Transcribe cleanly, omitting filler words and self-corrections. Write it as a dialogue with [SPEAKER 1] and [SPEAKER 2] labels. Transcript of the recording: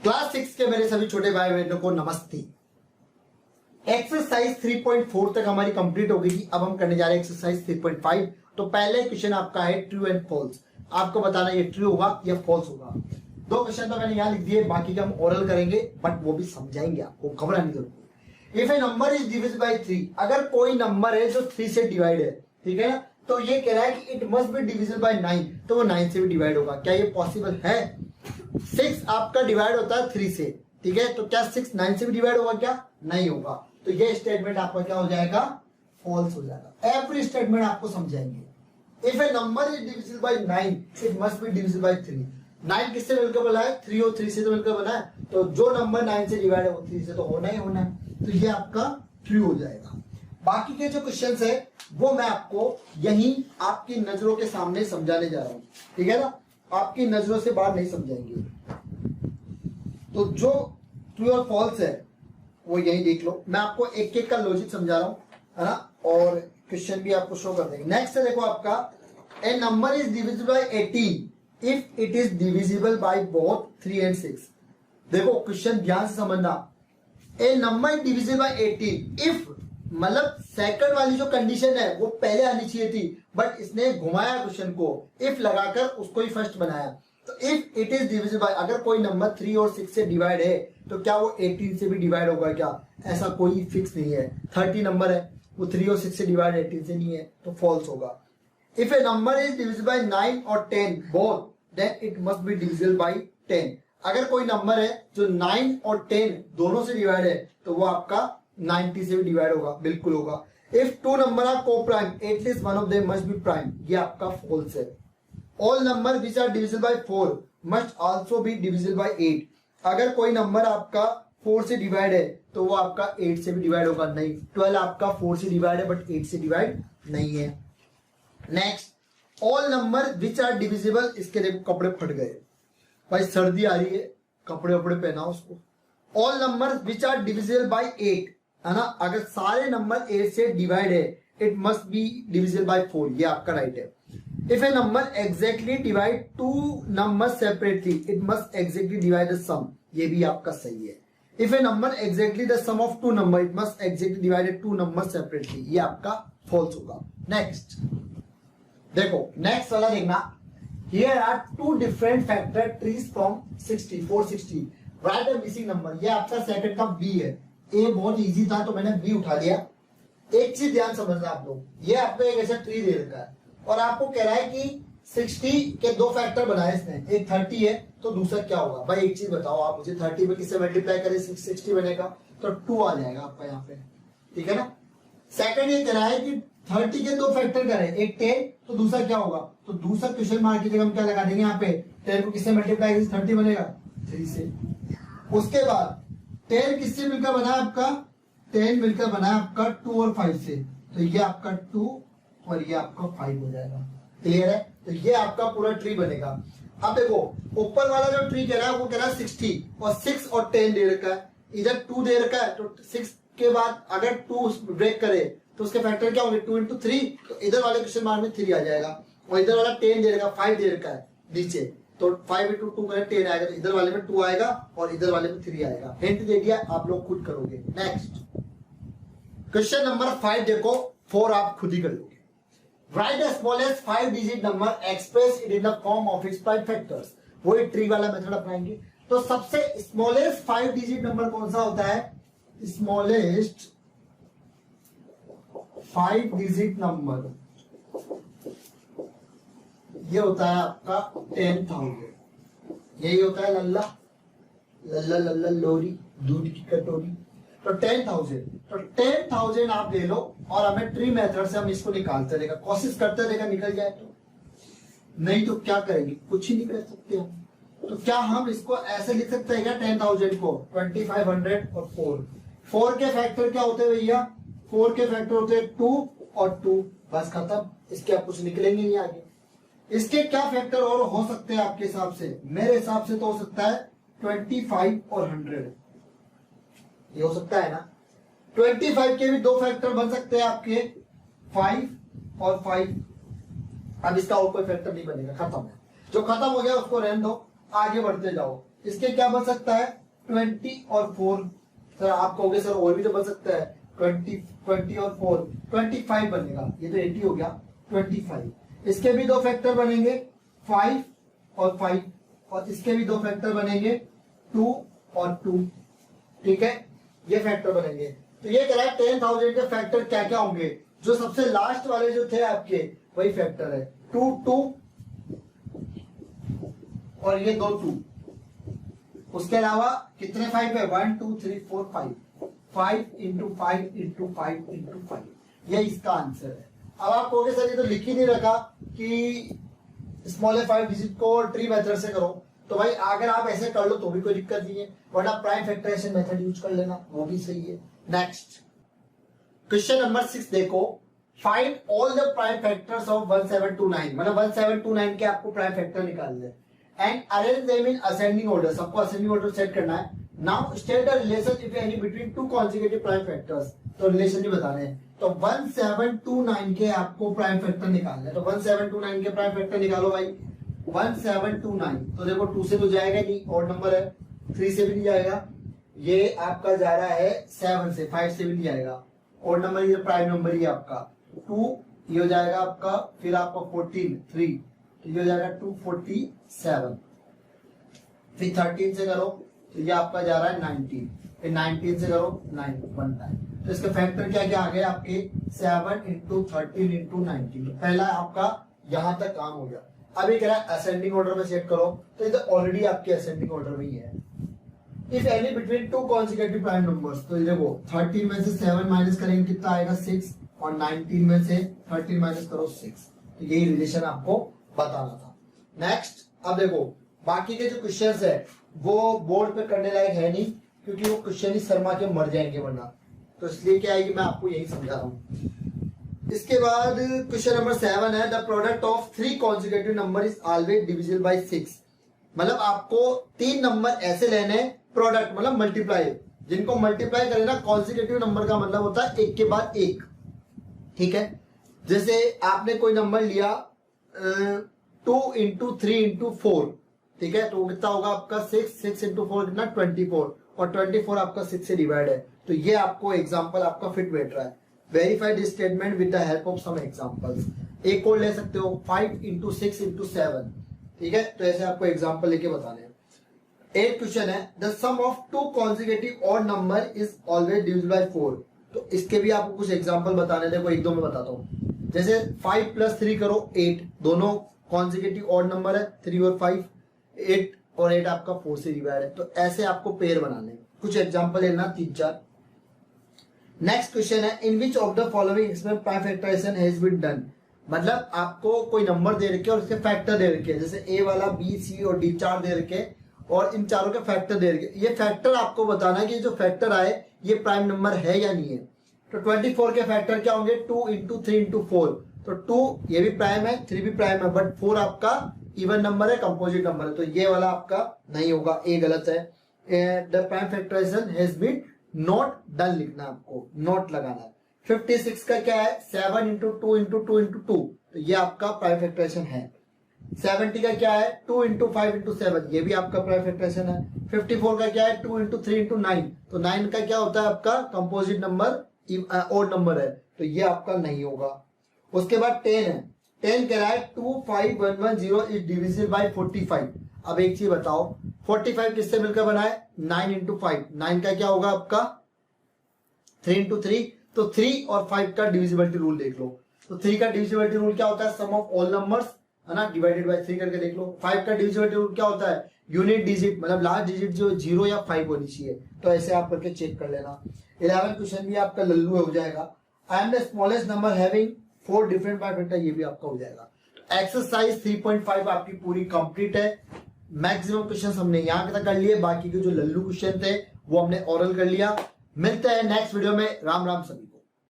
[SPEAKER 1] Class 6 के मेरे सभी छोटे भाई बहनों को नमस्ते। एक्सरसाइज 3.4 तक हमारी कंप्लीट हो गई थी। अब हम करने जा रहे हैं एक्सरसाइज 3.5। तो पहले क्वेश्चन आपका है ट्रू एंड फॉल्स। आपको बताना ये ट्रू होगा या फॉल्स होगा। दो क्वेश्चन तो मैंने यहाँ लिख दिए, बाकी का हम ओरल करेंगे, बट वो भी समझाएंगे आपको, घबराने की जरूरत नहीं। If a number is divisible bye 3, अगर कोई नंबर है जो 3 से डिवाइड है, ठीक है ना, तो ये कह रहा है कि it must be divisible by 9, तो वो 9 से भी डिवाइड होगा। क्या ये पॉसिबल है? 6 आपका डिवाइड होता है 3 से, ठीक है, तो क्या 6 9 से भी डिवाइड होगा? क्या नहीं होगा। तो ये स्टेटमेंट आपका क्या हो जाएगा? फॉल्स हो जाएगा। एवरी स्टेटमेंट आपको समझाएंगे। If a number is divisible by 9, it must be divisible bye 3। 9 किससे मिलकर बना है? 3 और 3 से तो मिलकर बना है, तो जो नंबर 9 से डिवाइड है वो 3 से तो होना ही होना है। तो ये आपका ट्रू हो जाएगा। बाकी के जो क्वेश्चंस है वो मैं आपको यहीं आपकी नजरों के सामने समझाने जा रहा हूं, ठीक है ना, आपकी नजरों से बाहर नहीं समझाएंगे। तो जो ट्रू और फॉल्स है वो यही देख लो। मैं आपको एक एक का लॉजिक समझा रहा हूं, है ना, और क्वेश्चन भी आपको शो कर देंगे। नेक्स्ट है, देखो आपका, a number is divisible by 18 if it is divisible by both 3 and 6। देखो क्वेश्चन ध्यान से समझना। A number divisible by 18 if, मतलब सेकंड वाली जो कंडीशन है वो पहले आनी चाहिए थी, बट इसने घुमाया क्वेश्चन को, इफ लगाकर उसको ही फर्स्ट बनाया। तो if it is divisible bye, अगर कोई नंबर 3 और 6 से डिवाइड है तो क्या वो 18 से भी डिवाइड होगा? क्या ऐसा कोई फिक्स नहीं है। 30 नंबर है, वो 3 और 6 से डिवाइड 18 से नहीं है, तो फॉल्स होगा। If a number is divisible by 9 और 10 both, then it must be divisible by 10। अगर कोई नंबर है जो 9 और 10 दोनों से डिवाइड है तो वो आपका 90 से भी डिवाइड होगा, बिल्कुल होगा। If two number are coprime, at least one of them must be prime, ये आपका फॉल्स है। All number which are divisible by 4 must also be divisible by 8। अगर कोई नंबर आपका 4 से डिवाइड है तो वो आपका 8 से भी डिवाइड होगा नहीं। 12 आपका 4 से डिवाइड है बट 8 से डिवाइड नहीं है। Next, all number which are divisible, इसके देखो कपड़े फट गए भाई, सर्दी आ रही है, कपड़े वपड़े पहनाओ उसको। All number which are divisible by 8, है ना, अगर सारे नंबर 8 से डिवाइड है, it must be divisible by 4, ये आपका राइट है। If a number exactly divide two number separately, it must exactly divide the sum, ये भी आपका सही है। If a number exactly the sum of two number, it must exactly divide two number separately, ये आपका false होगा। Next देखो, next वाला देखना। Here are two different factor trees from 60, 460. Write a missing number. ये आपका सेकंड का B है। ए बहुत इजी था तो मैंने बी उठा लिया। एक चीज ध्यान समझना आप लोग, ये आपको एक ऐसा ट्री दे रखा है और आपको कह रहा है कि 60 के दो फैक्टर बनाए इसने, एक 30 है तो दूसरा क्या होगा? भाई एक चीज बताओ आप मुझे, 30 में किससे मल्टीप्लाई करें 60 बनेगा तो 2 आ जाएगा आपका यहाँ पे, ठीक है ना। सेकंड ये कह रहा है कि 30 के दो फैक्टर करें, एक 10 तो दूसरा क्या होगा? तो दूसरा क्वेश्चन मार्क की जगह हम क्या लगा देंगे यहाँ पे? 10 को किससे मल्टीप्लाई करें 30 बनेगा? 3 से। उसके बाद 10 किससे मिलकर बना है आपका? 10 मिलकर बना है आपका 2 और 5 से, तो ये आपका 2 और ये आपका 5 हो जाएगा। क्लियर है? तो ये आपका पूरा ट्री बनेगा। अब देखो ऊपर वाला जो ट्री कह रहा है वो कह रहा है 60 और 6 और 10 दे रखा है, इधर 2 दे रखा है, तो 6 के बाद अगर 2 ब्रेक करे तो उसके फैक्टर क्या होंगे? 2 into 3, तो इधर वाले क्वेश्चन मार्क में 3 आ जाएगा और इधर वाला 10 दे रखा, 5 दे रखा है नीचे, तो 5 into 2 करें 10 आएगा, तो इधर वाले में 2 आएगा और इधर वाले में 3 आएगा। हिंट दे दिया, आप लोग खुद करोगे। नेक्स्ट क्वेश्चन नंबर 5 देखो, 4 आप खुद ही कर लोगे। Right the smallest 5 digit number, express it in the form of its prime factors. वही ट्री वाला मेथड अपनाएंगे। तो सबसे स्मॉलेस्ट 5 डिजिट नंबर कौन सा होता है? स्मॉलेस्ट 5 डिजिट नंबर ये होता है आपका 10,000। यही होता है लल्ला लल्ला लल्ला लोरी, दूध की कटोरी। तो 10,000, तो 10,000 आप ले लो और हमें ट्री मेथड से हम इसको निकालते रहेगा, कोशिश करते रहेगा निकल जाए तो, नहीं तो क्या करेंगे? कुछ ही नहीं कर सकते हम। तो क्या हम इसको ऐसे लिख सकते हैं क्या? 10,000 को 2500 और 4 के फैक्टर क्या होते हैं भैया? 4 के फैक्टर होते हैं 2 और 2, बस खत्म। इसके आप कुछ निकलेंगे नहीं आगे। इसके क्या फैक्टर और हो सकते हैं आपके हिसाब से? मेरे हिसाब से तो हो सकता है 25 और 100, ये हो सकता है ना। 25 के भी दो फैक्टर बन सकते हैं आपके, 5 और 5। अब इसका और कोई फैक्टर नहीं बनेगा, खत्म है। जो खत्म हो गया उसको रहने दो, आगे बढ़ते जाओ। इसके क्या बन सकता है 20 और 4। सर आप कहोगे सर और भी तो बन सकता है 20 और 4 25 बनेगा, ये तो 80 हो गया 25। इसके भी दो फैक्टर बनेंगे 5 और 5, और इसके भी दो फैक्टर बनेंगे 2 और 2। ठीक है, ये फैक्टर बनेंगे। तो ये कह रहा है 10,000 के फैक्टर क्या क्या होंगे, जो सबसे लास्ट वाले जो थे आपके वही फैक्टर है 2 2 और ये 2 2। उसके अलावा कितने 5 है 1 2 3 4 5 5 इंटू 5 इंटू 5 इंटू 5। ये इसका आंसर है। अब आप कहोगे सर ये तो लिख ही नहीं रखा कि स्मॉल 5 डिजिट को ट्री मेथड से करो, तो भाई अगर आप ऐसे कर लो तो भी कोई दिक्कत नहीं है, वरना प्राइम फैक्टराइजेशन मेथड यूज कर लेना, वो भी सही है। नेक्स्ट क्वेश्चन नंबर 6 देखो, find all the prime factors of 1729, मतलब 1729 के आपको प्राइम फैक्टर निकालने and arrange them in ascending order, सबको असेंडिंग ऑर्डर सेट करना है। Now state the relation if any between two consecutive prime factors, तो relation नहीं बताने हैं। तो 1729 के आपको प्राइम फैक्टर निकालना है, तो 1729 के प्राइम फैक्टर निकालो भाई। 1729 तो देखो 2 से तो जाएगा नहीं, और नंबर है, 3 से भी नहीं जाएगा, ये आपका जा रहा है 7 से, 5 से भी नहीं जाएगा, और नंबर ये प्राइम नंबर ही आपका 2, ये हो जाएगा आपका, फिर आपका 14 3, तो ये हो जाएगा 247। फिर 13 से करो तो ये आपका जा रहा है 19, फिर 19 से करो 9 1 टाइम। तो इसके फैक्टर क्या क्या आ गए आपके 7 इंटू 13 इंटू 19। पहला आपका यहां तक काम हो गया। अभी कह रहा है असेंडिंग ऑर्डर में सेट करो, तो इधर ऑलरेडी आपके असेंडिंग ऑर्डर में ही है। If any between two consecutive prime numbers, तो देखो 13 में से 7 माइनस करेंगे कितना आएगा 6, और 19 में से 13 माइनस करो 6, तो यही रिलेशन आपको बताना था। नेक्स्ट अब देखो बाकी के जो क्वेश्चंस है वो बोर्ड पे करने लायक है नहीं, क्योंकि वो क्वेश्चन ही शर्मा के मर जाएंगे वरना, तो इसलिए क्या है कि मैं आपको यही समझा रहा हूँ। इसके बाद क्वेश्चन नंबर 7 है, the product of 3 consecutive number is always divisible bye 6। मतलब आपको 3 नंबर ऐसे लेने, प्रोडक्ट मतलब मल्टीप्लाई, जिनको मल्टीप्लाई करें ना, कॉन्जिक्यूटिव नंबर का मतलब होता है एक के बाद एक। ठीक है, जैसे आपने कोई नंबर लिया 2 इंटू 3 इंटू 4, ठीक है, तो कितना होगा आपका 6 इंटू 4 कितना 24, और 24 आपका 6 से डिवाइड है, तो ये आपको एग्जांपल आपका फिट बैठ रहा है। Verify this statement with the help of some examples. एक और ले सकते हो 5 इंटू 6 इंटू 7, ठीक है, तो ऐसे आपको एग्जांपल लेके बताने हैं। एक क्वेश्चन है, the sum of 2 consecutive odd number is always divisible by 4। तो इसके भी आपको कुछ एग्जांपल बताने, देखो एक दो में बताता हूँ। जैसे 5 प्लस 3 करो 8, दोनों कॉन्जिक्यूटिव ऑड नंबर है 3 और 5, 8 और 8 आपका 4 से डिवाइड है, तो ऐसे आपको पेयर बनाने। कुछ एग्जांपल लेना 3-4। नेक्स्ट क्वेश्चन है, in which of the following इसमें prime factorisation has been done. मतलब आपको कोई नंबर दे रखे और उसके फैक्टर दे रखे, जैसे ए वाला बी सी और डी 4 दे रखे, और इन चारों के फैक्टर दे रखे। ये फैक्टर आपको बताना है कि जो फैक्टर आए ये प्राइम नंबर है या नहीं है। तो 24 के फैक्टर क्या होंगे 2 इंटू 3 इंटू 4, तो 2 ये भी प्राइम है, 3 भी प्राइम है, बट 4 आपका इवन नंबर है, कंपोजिट नंबर है, तो ये वाला आपका नहीं होगा, ए गलत है। The prime factorisation has been not done लिखना, आपको नॉट लगाना है। 56 का क्या है 7 इंटू 2 इंटू 2 इंटू 2, तो ये आपका प्राइम फैक्टराइजेशन है। 70 का क्या है 2 इंटू 5 इंटू 7, ये भी आपका प्राइम फैक्टराइजेशन है। 54 का क्या है 2 इंटू 3 इंटू 9, तो 9 का क्या होता है आपका कंपोजिट नंबर, ओड नंबर है, तो ये आपका नहीं होगा। उसके बाद 10 है, 10 कह रहा है 25110 इज डिविजिबल बाय 45। अब एक चीज बताओ 45 किससे मिलकर बना है 9 इंटू 5, 9 का क्या होगा आपका 3 इंटू 3, तो 3 और 5 का डिविजिबिलिटी रूल देख लो। तो 3 का डिविजिबिलिटी रूल क्या होता है सम ऑफ ऑल नंबर्स, है ना, डिवाइडेड बाय 3 करके देख लो। 5 का डिविजिबिलिटी रूल क्या होता है यूनिट डिजिट, मतलब लास्ट डिजिट जो 0 या 5 होनी चाहिए, तो ऐसे आप करके चेक कर लेना। 11 क्वेश्चन भी आपका लल्लू हो जाएगा। I am the smallest number having 4 different prime factor, ये भी आपका हो जाएगा। एक्सरसाइज 3.5 आपकी पूरी कंप्लीट है। मैक्सिमम क्वेश्चन हमने यहाँ तक कर लिए, बाकी के जो लल्लू क्वेश्चन थे वो हमने ओरल कर लिया। मिलते हैं नेक्स्ट वीडियो में। राम राम सभी।